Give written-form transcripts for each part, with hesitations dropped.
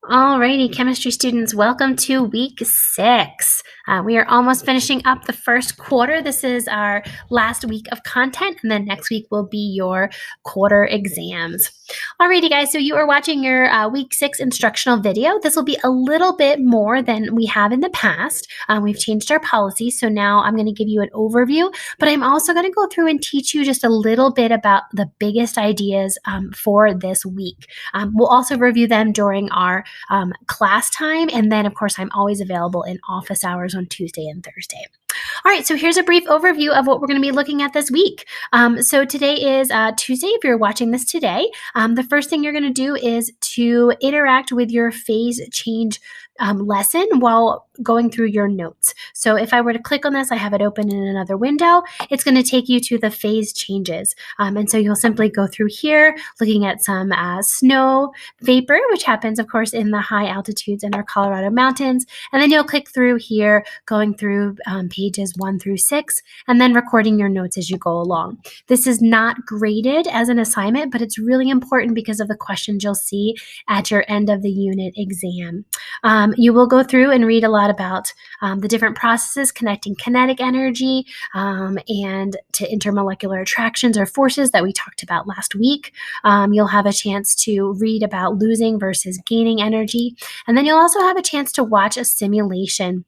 Alrighty, chemistry students, welcome to week 6. We are almost finishing up the first quarter. This is our last week of content, and then next week will be your quarter exams. Alrighty, guys, so you are watching your week 6 instructional video. This will be a little bit more than we have in the past. We've changed our policy, so now I'm going to give you an overview, but I'm also going to go through and teach you just a little bit about the biggest ideas for this week. We'll also review them during our class time. And then, of course, I'm always available in office hours on Tuesday and Thursday. All right, so here's a brief overview of what we're going to be looking at this week. So today is Tuesday, if you're watching this today. The first thing you're going to do is to interact with your phase change lesson while going through your notes. So if I were to click on this, I have it open in another window. It's going to take you to the phase changes. And so you'll simply go through here, looking at some snow vapor, which happens, of course, in the high altitudes in our Colorado mountains. And then you'll click through here, going through pages 1 through 6, and then recording your notes as you go along. This is not graded as an assignment, but it's really important because of the questions you'll see at your end of the unit exam. You will go through and read a lot about the different processes connecting kinetic energy and to intermolecular attractions or forces that we talked about last week. You'll have a chance to read about losing versus gaining energy. And then you'll also have a chance to watch a simulation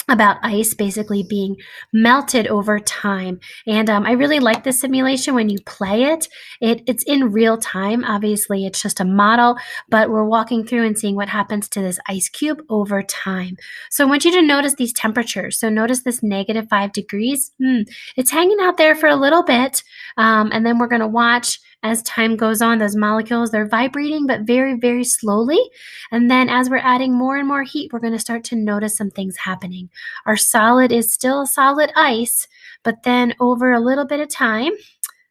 about ice basically being melted over time. And I really like this simulation when you play it. It's in real time. Obviously, it's just a model, but we're walking through and seeing what happens to this ice cube over time. So I want you to notice these temperatures. So notice this -5 degrees. It's hanging out there for a little bit. And then we're going to watch as time goes on, those molecules, they're vibrating, but very, very slowly. And then as we're adding more and more heat, we're going to start to notice some things happening. Our solid is still solid ice, but then over a little bit of time,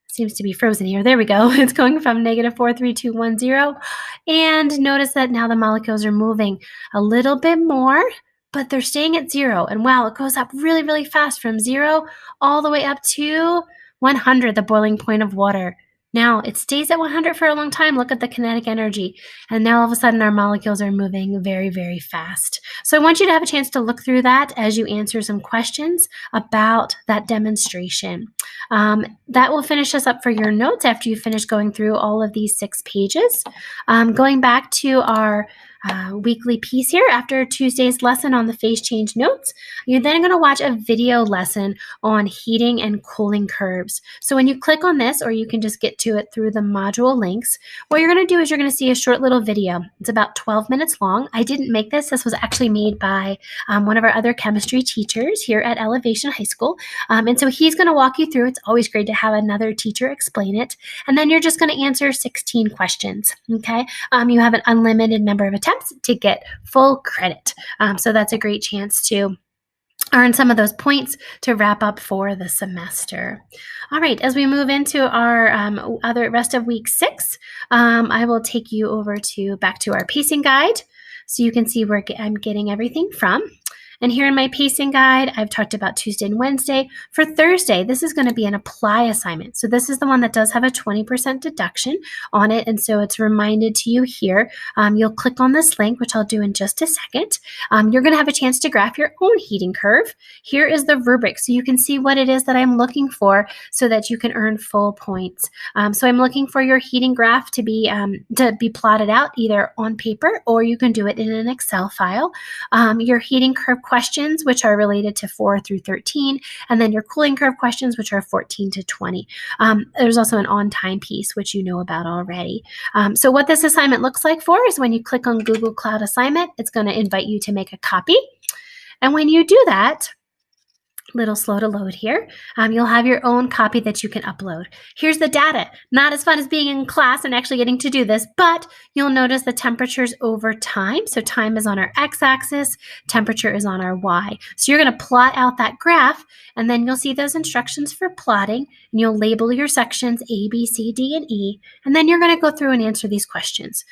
seems to be frozen here. There we go. It's going from -43210. And notice that now the molecules are moving a little bit more, but they're staying at 0. And wow, it goes up really, really fast from 0 all the way up to 100, the boiling point of water. Now, it stays at 100 for a long time. Look at the kinetic energy. And now all of a sudden our molecules are moving very, very fast. So I want you to have a chance to look through that as you answer some questions about that demonstration. That will finish us up for your notes after you finish going through all of these 6 pages. Going back to our weekly piece here after Tuesday's lesson on the phase change notes, you're then going to watch a video lesson on heating and cooling curves. So when you click on this, or you can just get to it through the module links, what you're going to do is you're going to see a short little video. It's about 12 minutes long. I didn't make this. This was actually made by one of our other chemistry teachers here at Elevation High School. And so he's going to walk you through. It's always great to have another teacher explain it. And then you're just going to answer 16 questions, okay? You have an unlimited number of attempts to get full credit. So that's a great chance to earn some of those points to wrap up for the semester. All right, as we move into our other rest of week 6, I will take you over back to our pacing guide so you can see where I'm getting everything from. And here in my pacing guide, I've talked about Tuesday and Wednesday. For Thursday, this is going to be an apply assignment. So this is the one that does have a 20% deduction on it. And so it's reminded to you here. You'll click on this link, which I'll do in just a second. You're going to have a chance to graph your own heating curve. Here is the rubric. So you can see what it is that I'm looking for so that you can earn full points. So I'm looking for your heating graph to be plotted out either on paper, or you can do it in an Excel file. Your heating curve questions, which are related to 4 through 13, and then your cooling curve questions, which are 14 to 20. There's also an on-time piece, which you know about already. So what this assignment looks like is when you click on Google Cloud Assignment, it's going to invite you to make a copy. And when you do that, little slow to load here, you'll have your own copy that you can upload. Here's the data. Not as fun as being in class and actually getting to do this, but you'll notice the temperatures over time. So time is on our x-axis, temperature is on our y. So you're going to plot out that graph, and then you'll see those instructions for plotting, and you'll label your sections A, B, C, D, and E, and then you're going to go through and answer these questions,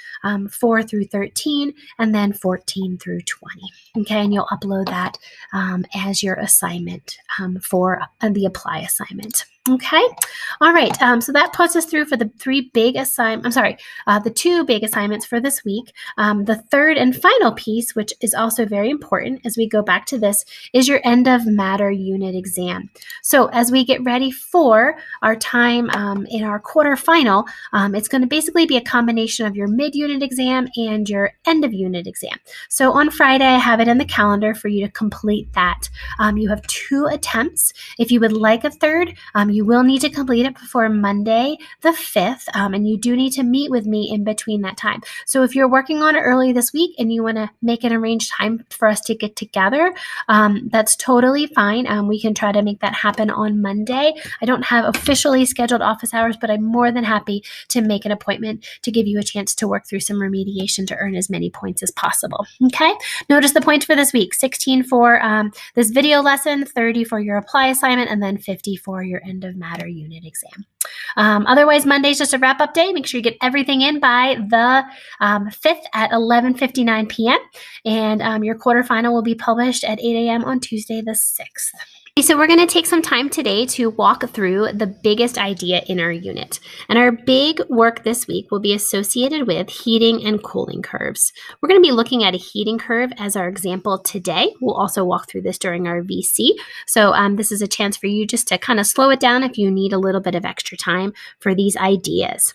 4 through 13, and then 14 through 20. Okay, and you'll upload that as your assignment for the apply assignment. Okay. All right. So that puts us through for the the two big assignments for this week. The third and final piece, which is also very important as we go back to this, is your end of matter unit exam. So as we get ready for our time in our quarter final, it's going to basically be a combination of your mid-unit exam and your end of unit exam. So on Friday, I have it in the calendar for you to complete that. You have 2 attempts. If you would like a third, you will need to complete it before Monday the 5th, and you do need to meet with me in between that time. So if you're working on it early this week and you want to make an arranged time for us to get together, that's totally fine. We can try to make that happen on Monday. I don't have officially scheduled office hours, but I'm more than happy to make an appointment to give you a chance to work through some remediation to earn as many points as possible. Okay? Notice the points for this week: 16 for this video lesson, 30 for your apply assignment, and then 50 for your end of matter unit exam. Otherwise, Monday's just a wrap-up day. Make sure you get everything in by the 5th at 11:59 p.m. And your quarterfinal will be published at 8 a.m. on Tuesday the 6th. So we're going to take some time today to walk through the biggest idea in our unit. And our big work this week will be associated with heating and cooling curves. We're going to be looking at a heating curve as our example today. We'll also walk through this during our VC. So this is a chance for you just to kind of slow it down if you need a little bit of extra time for these ideas.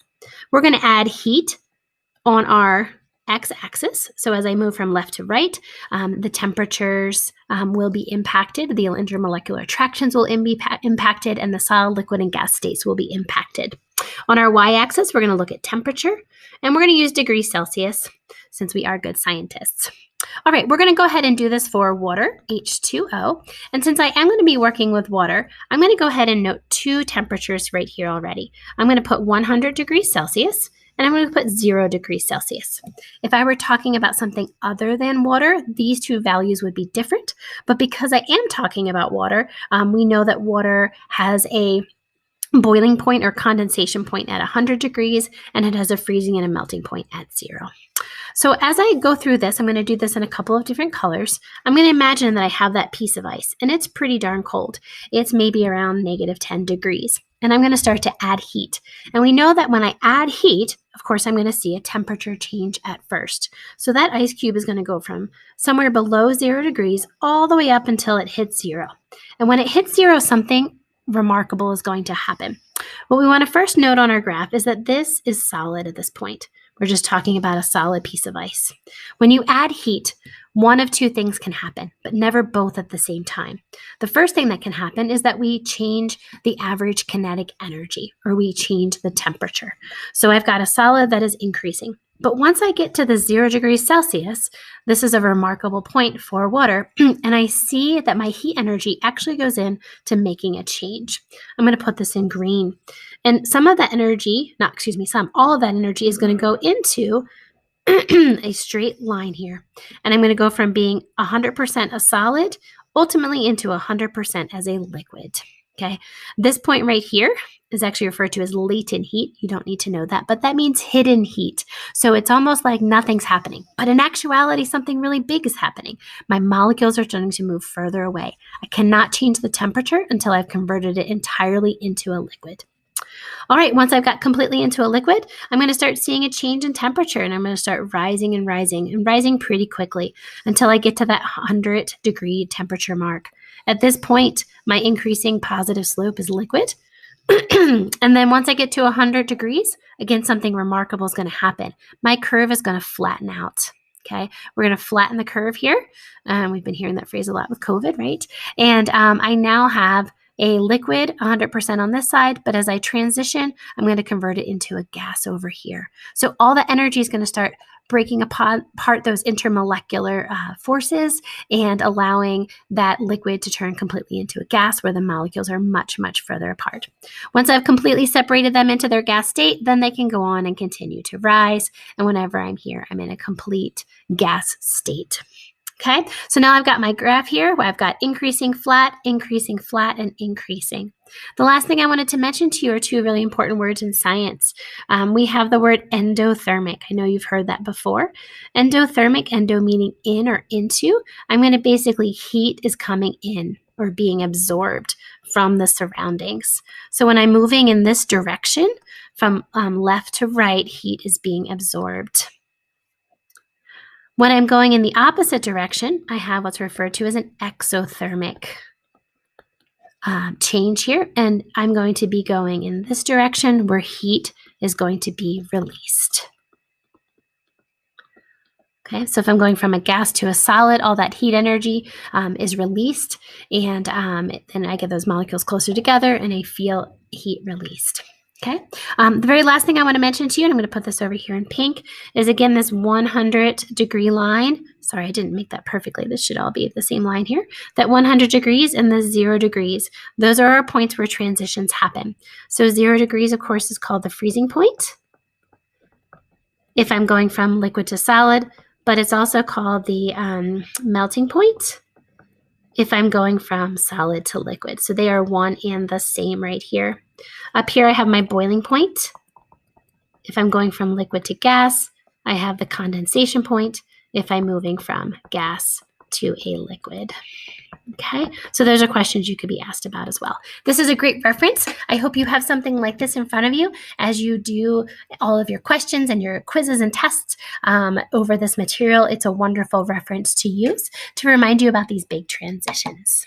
We're going to add heat on our x-axis. So as I move from left to right, the temperatures will be impacted, the intermolecular attractions will be impacted, and the solid, liquid, and gas states will be impacted. On our y-axis, we're going to look at temperature, and we're going to use degrees Celsius since we are good scientists. All right, we're going to go ahead and do this for water, H2O. And since I am going to be working with water, I'm going to go ahead and note 2 temperatures right here already. I'm going to put 100 degrees Celsius, and I'm going to put 0 degrees Celsius. If I were talking about something other than water, these 2 values would be different. But because I am talking about water, we know that water has a boiling point or condensation point at 100 degrees, and it has a freezing and a melting point at 0. So as I go through this, I'm going to do this in a couple of different colors. I'm going to imagine that I have that piece of ice, and it's pretty darn cold. It's maybe around -10 degrees. And I'm going to start to add heat. And we know that when I add heat, of course, I'm going to see a temperature change at first. So that ice cube is going to go from somewhere below 0 degrees all the way up until it hits 0. And when it hits 0, something remarkable is going to happen. What we want to first note on our graph is that this is solid at this point. We're just talking about a solid piece of ice. When you add heat, one of 2 things can happen, but never both at the same time. The first thing that can happen is that we change the average kinetic energy, or we change the temperature. So I've got a solid that is increasing. But once I get to the 0 degrees Celsius, this is a remarkable point for water, and I see that my heat energy actually goes in to making a change. I'm going to put this in green. And all of that energy is going to go into a straight line here. And I'm going to go from being 100% a solid, ultimately into 100% as a liquid. Okay, this point right here is actually referred to as latent heat. You don't need to know that, but that means hidden heat. So it's almost like nothing's happening. But in actuality, something really big is happening. My molecules are starting to move further away. I cannot change the temperature until I've converted it entirely into a liquid. All right, once I've got completely into a liquid, I'm going to start seeing a change in temperature, and I'm going to start rising and rising and rising pretty quickly until I get to that 100-degree temperature mark. At this point, my increasing positive slope is liquid. And then once I get to 100 degrees, again, something remarkable is going to happen. My curve is going to flatten out. Okay, we're going to flatten the curve here. We've been hearing that phrase a lot with COVID, right? And I now have a liquid 100% on this side, but as I transition, I'm going to convert it into a gas over here. So all the energy is going to start breaking apart those intermolecular forces and allowing that liquid to turn completely into a gas where the molecules are much, much further apart. Once I've completely separated them into their gas state, then they can go on and continue to rise. And whenever I'm here, I'm in a complete gas state. Okay, so now I've got my graph here where I've got increasing, flat, and increasing. The last thing I wanted to mention to you are 2 really important words in science. We have the word endothermic. I know you've heard that before. Endothermic, endo meaning in or into. I'm going to basically heat is coming in. or being absorbed from the surroundings. So when I'm moving in this direction, from left to right, heat is being absorbed. When I'm going in the opposite direction, I have what's referred to as an exothermic change here, and I'm going to be going in this direction where heat is going to be released. Okay, so if I'm going from a gas to a solid, all that heat energy is released, and then I get those molecules closer together and I feel heat released. Okay, the very last thing I want to mention to you, and I'm going to put this over here in pink, is again this 100-degree line. Sorry, I didn't make that perfectly. This should all be the same line here. That 100 degrees and the 0 degrees, those are our points where transitions happen. So 0 degrees, of course, is called the freezing point if I'm going from liquid to solid, but it's also called the melting point if I'm going from solid to liquid. So they are one and the same right here. Up here, I have my boiling point. If I'm going from liquid to gas, I have the condensation point if I'm moving from gas to a liquid. Okay, so those are questions you could be asked about as well. This is a great reference. I hope you have something like this in front of you as you do all of your questions and your quizzes and tests over this material. It's a wonderful reference to use to remind you about these big transitions.